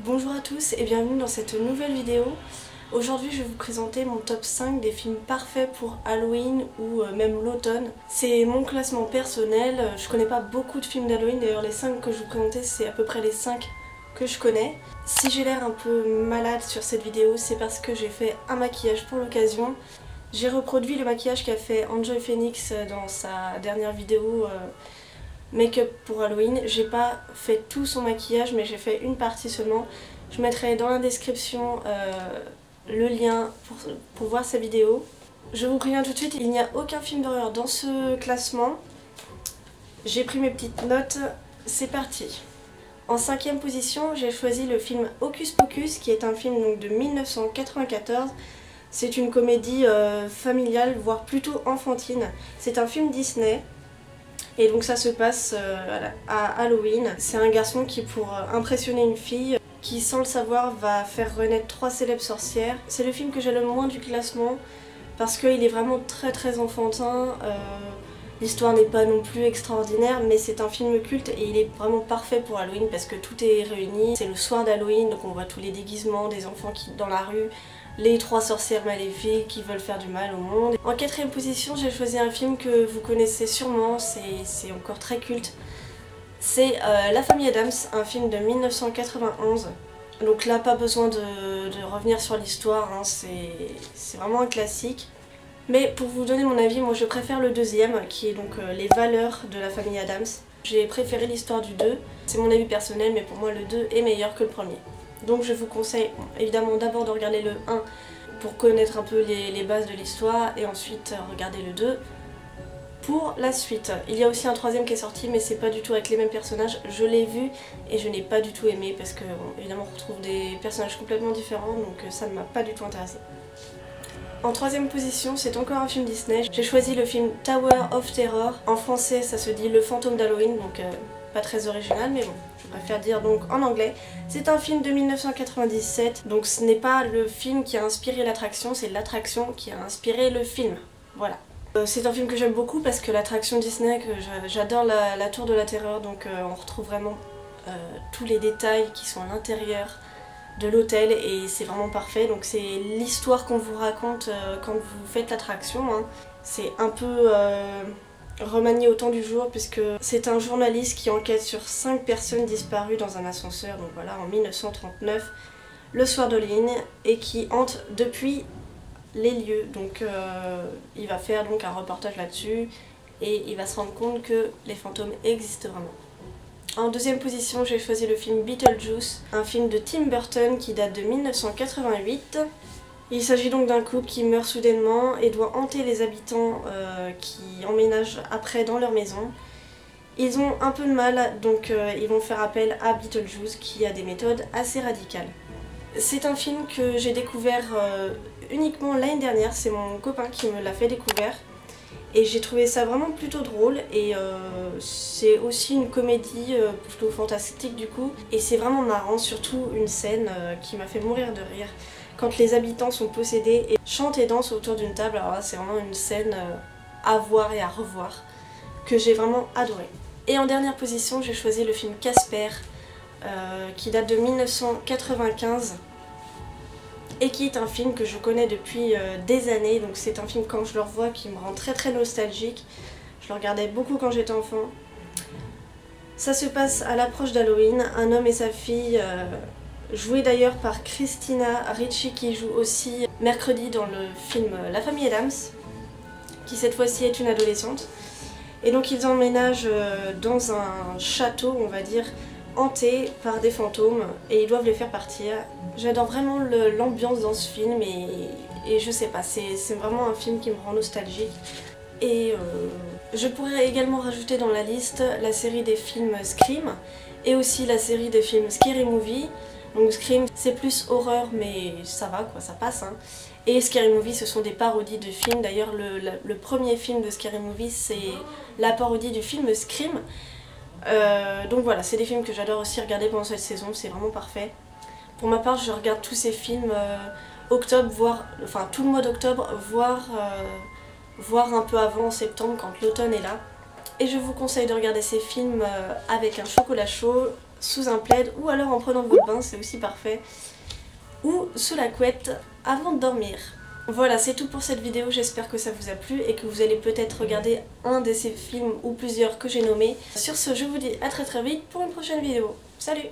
Bonjour à tous et bienvenue dans cette nouvelle vidéo. Aujourd'hui je vais vous présenter mon top 5 des films parfaits pour Halloween ou même l'automne. C'est mon classement personnel, je connais pas beaucoup de films d'Halloween, d'ailleurs les 5 que je vous présentais c'est à peu près les 5 que je connais. Si j'ai l'air un peu malade sur cette vidéo, c'est parce que j'ai fait un maquillage pour l'occasion. J'ai reproduit le maquillage qu'a fait Enjoy Phoenix dans sa dernière vidéo make-up pour Halloween. J'ai pas fait tout son maquillage mais j'ai fait une partie seulement. Je mettrai dans la description le lien pour voir sa vidéo. Je vous préviens tout de suite, il n'y a aucun film d'horreur dans ce classement. J'ai pris mes petites notes, c'est parti. En 5e position, j'ai choisi le film Hocus Pocus qui est un film donc, de 1994. C'est une comédie familiale, voire plutôt enfantine. C'est un film Disney. Et donc ça se passe à Halloween. C'est un garçon qui, pour impressionner une fille, qui sans le savoir va faire renaître 3 célèbres sorcières. C'est le film que j'ai le moins du classement parce qu'il est vraiment très enfantin. L'histoire n'est pas non plus extraordinaire mais c'est un film culte et il est vraiment parfait pour Halloween parce que tout est réuni. C'est le soir d'Halloween donc on voit tous les déguisements des enfants qui dans la rue. Les 3 sorcières maléfiques qui veulent faire du mal au monde. En 4e position, j'ai choisi un film que vous connaissez sûrement, c'est encore très culte. C'est La famille Addams, un film de 1991. Donc là, pas besoin de revenir sur l'histoire, hein, c'est vraiment un classique. Mais pour vous donner mon avis, moi je préfère le deuxième, qui est donc les valeurs de la famille Addams. J'ai préféré l'histoire du 2, c'est mon avis personnel, mais pour moi le 2 est meilleur que le premier. Donc je vous conseille évidemment d'abord de regarder le 1 pour connaître un peu les bases de l'histoire et ensuite regarder le 2 pour la suite. Il y a aussi un 3e qui est sorti mais c'est pas du tout avec les mêmes personnages. Je l'ai vu et je n'ai pas du tout aimé parce que bon, évidemment on retrouve des personnages complètement différents donc ça ne m'a pas du tout intéressé. En 3e position, c'est encore un film Disney. J'ai choisi le film Tower of Terror. En français ça se dit Le fantôme d'Halloween donc pas très original mais bon. Je préfère dire donc en anglais. C'est un film de 1997, donc ce n'est pas le film qui a inspiré l'attraction, c'est l'attraction qui a inspiré le film. Voilà. C'est un film que j'aime beaucoup parce que l'attraction Disney, que j'adore la tour de la terreur, donc on retrouve vraiment tous les détails qui sont à l'intérieur de l'hôtel et c'est vraiment parfait. Donc c'est l'histoire qu'on vous raconte quand vous faites l'attraction. Hein. C'est un peu remanié au temps du jour puisque c'est un journaliste qui enquête sur 5 personnes disparues dans un ascenseur, donc voilà, en 1939, le soir d'Halloween, et qui hante depuis les lieux. Donc il va faire donc un reportage là-dessus et il va se rendre compte que les fantômes existent vraiment. En 2e position, j'ai choisi le film Beetlejuice, un film de Tim Burton qui date de 1988. Il s'agit donc d'un couple qui meurt soudainement et doit hanter les habitants qui emménagent après dans leur maison. Ils ont un peu de mal, donc ils vont faire appel à Beetlejuice qui a des méthodes assez radicales. C'est un film que j'ai découvert uniquement l'année dernière, c'est mon copain qui me l'a fait découvrir. Et j'ai trouvé ça vraiment plutôt drôle et c'est aussi une comédie plutôt fantastique du coup. Et c'est vraiment marrant, surtout une scène qui m'a fait mourir de rire. Quand les habitants sont possédés et chantent et dansent autour d'une table, alors là c'est vraiment une scène à voir et à revoir que j'ai vraiment adoré. Et en dernière position j'ai choisi le film Casper qui date de 1995 et qui est un film que je connais depuis des années, donc c'est un film quand je le revois qui me rend très nostalgique. Je le regardais beaucoup quand j'étais enfant. Ça se passe à l'approche d'Halloween, un homme et sa fille joué d'ailleurs par Christina Ricci qui joue aussi mercredi dans le film La famille Addams, qui cette fois-ci est une adolescente. Et donc ils emménagent dans un château, on va dire, hanté par des fantômes et ils doivent les faire partir. J'adore vraiment l'ambiance dans ce film et je sais pas, c'est vraiment un film qui me rend nostalgique. Et je pourrais également rajouter dans la liste la série des films Scream et aussi la série des films Scary Movie. Donc Scream c'est plus horreur mais ça va quoi, ça passe hein. Et Scary Movie ce sont des parodies de films, d'ailleurs le premier film de Scary Movie c'est la parodie du film Scream. Donc voilà, c'est des films que j'adore aussi regarder pendant cette saison, c'est vraiment parfait. Pour ma part je regarde tous ces films octobre, voire, enfin tout le mois d'octobre, voire un peu avant en septembre quand l'automne est là. Et je vous conseille de regarder ces films avec un chocolat chaud. sous un plaid ou alors en prenant votre bain, c'est aussi parfait. Ou sous la couette avant de dormir. Voilà, c'est tout pour cette vidéo, j'espère que ça vous a plu et que vous allez peut-être regarder un de ces films ou plusieurs que j'ai nommés. Sur ce, je vous dis à très vite pour une prochaine vidéo. Salut!